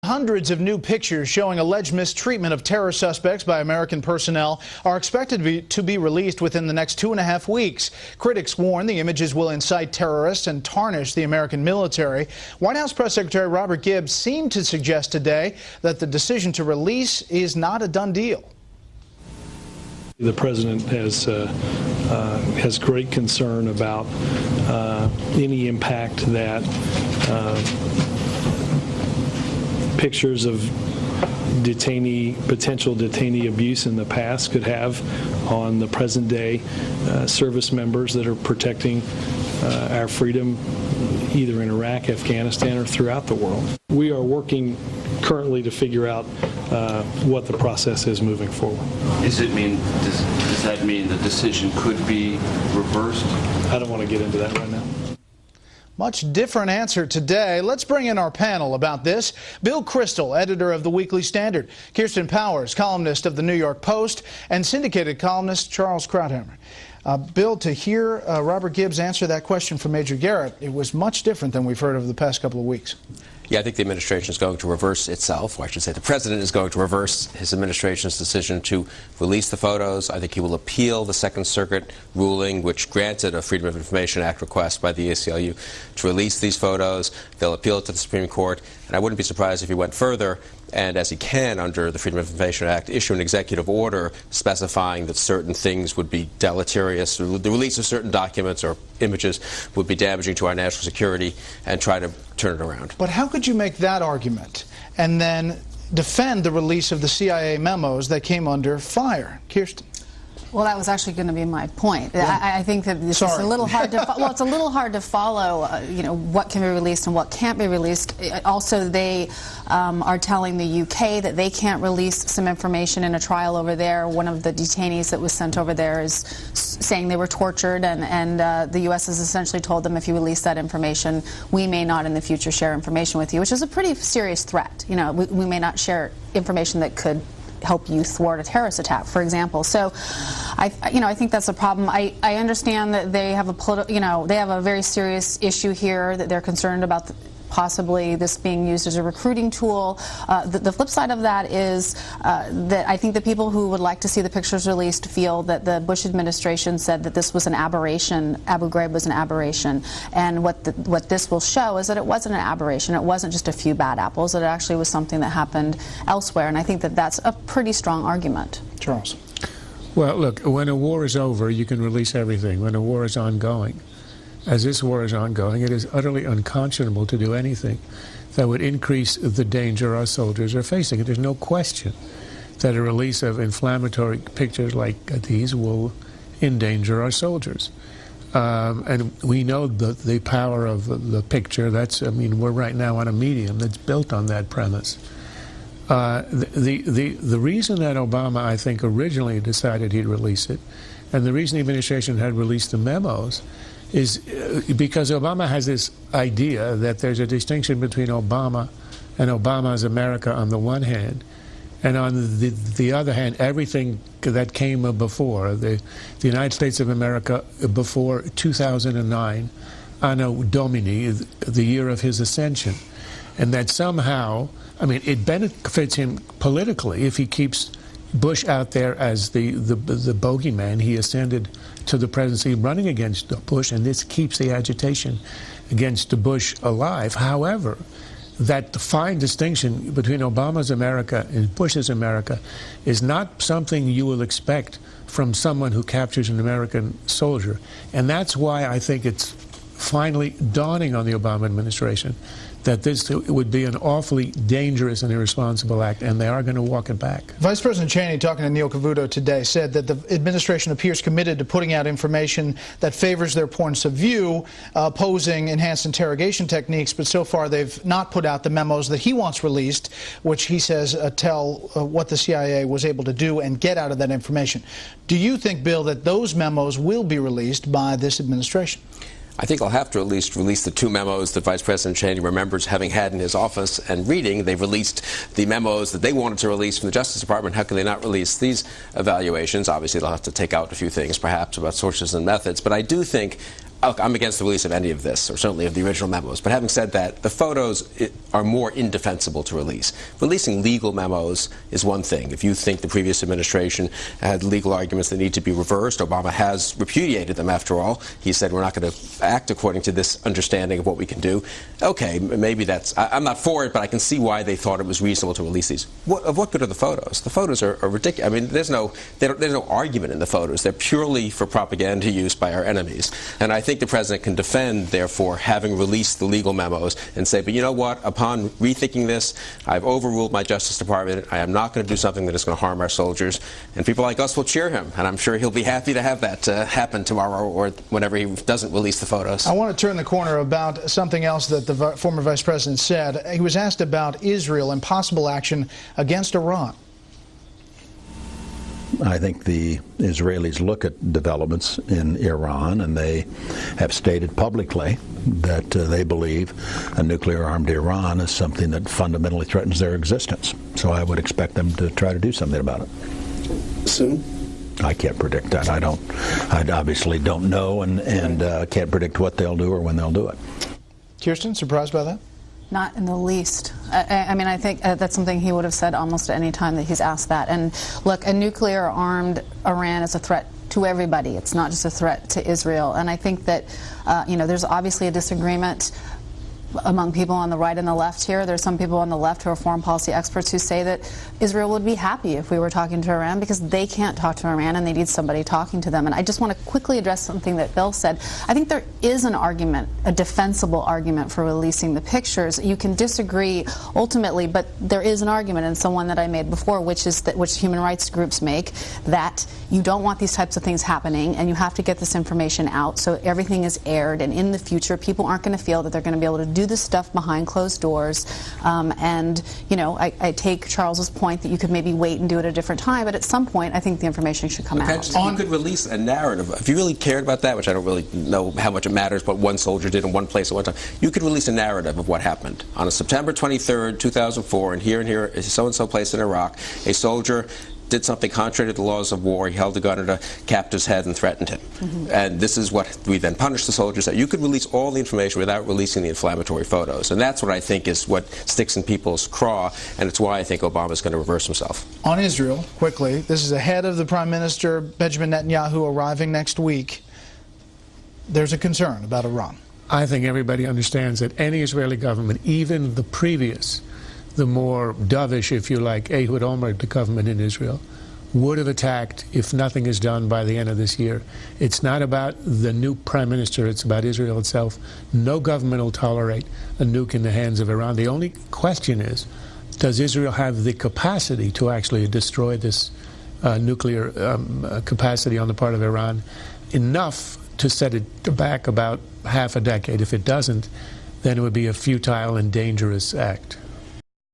Hundreds of new pictures showing alleged mistreatment of terror suspects by American personnel are expected to be released within the next 2.5 weeks. Critics warn the images will incite terrorists and tarnish the American military. White House Press Secretary Robert Gibbs seemed to suggest today that the decision to release is not a done deal. The president has great concern about any impact that pictures of potential detainee abuse in the past could have on the present day service members that are protecting our freedom either in Iraq, Afghanistan, or throughout the world. We are working currently to figure out what the process is moving forward. Does that mean the decision could be reversed? I don't want to get into that right now. Much different answer today. Let's bring in our panel about this. Bill Kristol, editor of the Weekly Standard, Kirsten Powers, columnist of the New York Post, and syndicated columnist Charles Krauthammer. Bill, to hear Robert Gibbs answer that question from Major Garrett, it was much different than we've heard over the past couple of weeks. Yeah, I think the administration is going to reverse itself, or I should say the president is going to reverse his administration's decision to release the photos. I think he will appeal the Second Circuit ruling, which granted a Freedom of Information Act request by the ACLU to release these photos. They'll appeal it to the Supreme Court, and I wouldn't be surprised if he went further and, as he can under the Freedom of Information Act, issue an executive order specifying that certain things would be deleterious, or the release of certain documents or images would be damaging to our national security, and try to turn it around. But how could you make that argument and then defend the release of the CIA memos that came under fire? Kirsten. Well, that was actually going to be my point. Yeah. I think that this is a little hard to well, it's a little hard to follow, what can be released and what can't be released. Also, they are telling the UK that they can't release some information in a trial over there. One of the detainees that was sent over there is saying they were tortured, and the US has essentially told them, if you release that information, we may not in the future share information with you, which is a pretty serious threat. We may not share information that could help you thwart a terrorist attack, for example. So, I think that's a problem. I understand that they have they have a very serious issue here, that they're concerned about possibly this being used as a recruiting tool. The flip side of that is that I think the people who would like to see the pictures released feel that the Bush administration said that this was an aberration, Abu Ghraib was an aberration, and what this will show is that it wasn't an aberration. It wasn't just a few bad apples. It actually was something that happened elsewhere, and I think that that's a pretty strong argument. Charles. Well, look, when a war is over, you can release everything. When a war is ongoing, as this war is ongoing, it is utterly unconscionable to do anything that would increase the danger our soldiers are facing. There's no question that a release of inflammatory pictures like these will endanger our soldiers. And we know the power of the picture. We're right now on a medium that's built on that premise. The reason that Obama, I think, originally decided he'd release it, and the reason the administration had released the memos, is because Obama has this idea that there's a distinction between Obama and Obama's America on the one hand, and on the other hand, everything that came before, the United States of America before 2009, Anno Domini, the year of his ascension. And that somehow, it benefits him politically if he keeps Bush out there as the bogeyman. He ascended to the presidency running against Bush, and this keeps the agitation against Bush alive. However, that fine distinction between Obama's America and Bush's America is not something you will expect from someone who captures an American soldier. And that's why I think it's finally dawning on the Obama administration that this would be an awfully dangerous and irresponsible act, and they are going to walk it back. Vice President Cheney, talking to Neil Cavuto today, said that the administration appears committed to putting out information that favors their points of view, posing enhanced interrogation techniques, but so far they've not put out the memos that he wants released, which he says tell what the CIA was able to do and get out of that information. Do you think, Bill, that those memos will be released by this administration? I think they'll have to at least release the two memos that Vice President Cheney remembers having had in his office and reading. They've released the memos that they wanted to release from the Justice Department. How can they not release these evaluations? Obviously, they'll have to take out a few things, perhaps, about sources and methods. But I do think I'm against the release of any of this, or certainly of the original memos. But having said that, the photos are more indefensible to release. Releasing legal memos is one thing. If you think the previous administration had legal arguments that need to be reversed, Obama has repudiated them after all. He said we're not going to act according to this understanding of what we can do. Okay, maybe that's, I'm not for it, but I can see why they thought it was reasonable to release these. Of what good are the photos? The photos are ridiculous. I mean, there's no argument in the photos. They're purely for propaganda use by our enemies. And I think the president can defend, therefore, having released the legal memos and say, but you know what, upon rethinking this, I've overruled my Justice Department. I am not going to do something that is going to harm our soldiers. And people like us will cheer him. And I'm sure he'll be happy to have that happen tomorrow or whenever he doesn't release the photos. I want to turn the corner about something else that the former vice president said. He was asked about Israel and possible action against Iran. I think the Israelis look at developments in Iran, and they have stated publicly that they believe a nuclear-armed Iran is something that fundamentally threatens their existence. So I would expect them to try to do something about it. Soon? I can't predict that. I obviously don't know, and can't predict what they'll do or when they'll do it. Kirsten, surprised by that? Not in the least. I mean, I think that's something he would have said almost at any time that he's asked that. And look, a nuclear-armed Iran is a threat to everybody. It's not just a threat to Israel. And I think that, you know, there's obviously a disagreement among people on the right and the left here. There's some people on the left who are foreign policy experts who say that Israel would be happy if we were talking to Iran because they can't talk to Iran and they need somebody talking to them. And I just want to quickly address something that Bill said. I think there is an argument, a defensible argument for releasing the pictures. You can disagree ultimately, but there is an argument, and it's the one that I made before, which is that which human rights groups make, that you don't want these types of things happening and you have to get this information out so everything is aired, and in the future people aren't going to feel that they're going to be able to do this stuff behind closed doors. And, you know, I take Charles's point that you could maybe wait and do it at a different time, but at some point I think the information should come out. You could release a narrative. If you really cared about that, which I don't really know how much it matters, but one soldier did in one place at one time, you could release a narrative of what happened. On September 23rd, 2004, and here, so-and-so place in Iraq, a soldier did something contrary to the laws of war. He held a gun at a captive's head and threatened him. And this is what we then punished the soldiers. You could release all the information without releasing the inflammatory photos. And that's what I think is what sticks in people's craw, and it's why I think Obama's going to reverse himself. On Israel, quickly, this is ahead of the Prime Minister Benjamin Netanyahu arriving next week. There's a concern about Iran. I think everybody understands that any Israeli government, even the previous, the more dovish, if you like, Ehud Olmert government in Israel, would have attacked if nothing is done by the end of this year. It's not about the new prime minister, it's about Israel itself. No government will tolerate a nuke in the hands of Iran. The only question is, does Israel have the capacity to actually destroy this nuclear capacity on the part of Iran enough to set it back about half a decade? If it doesn't, then it would be a futile and dangerous act.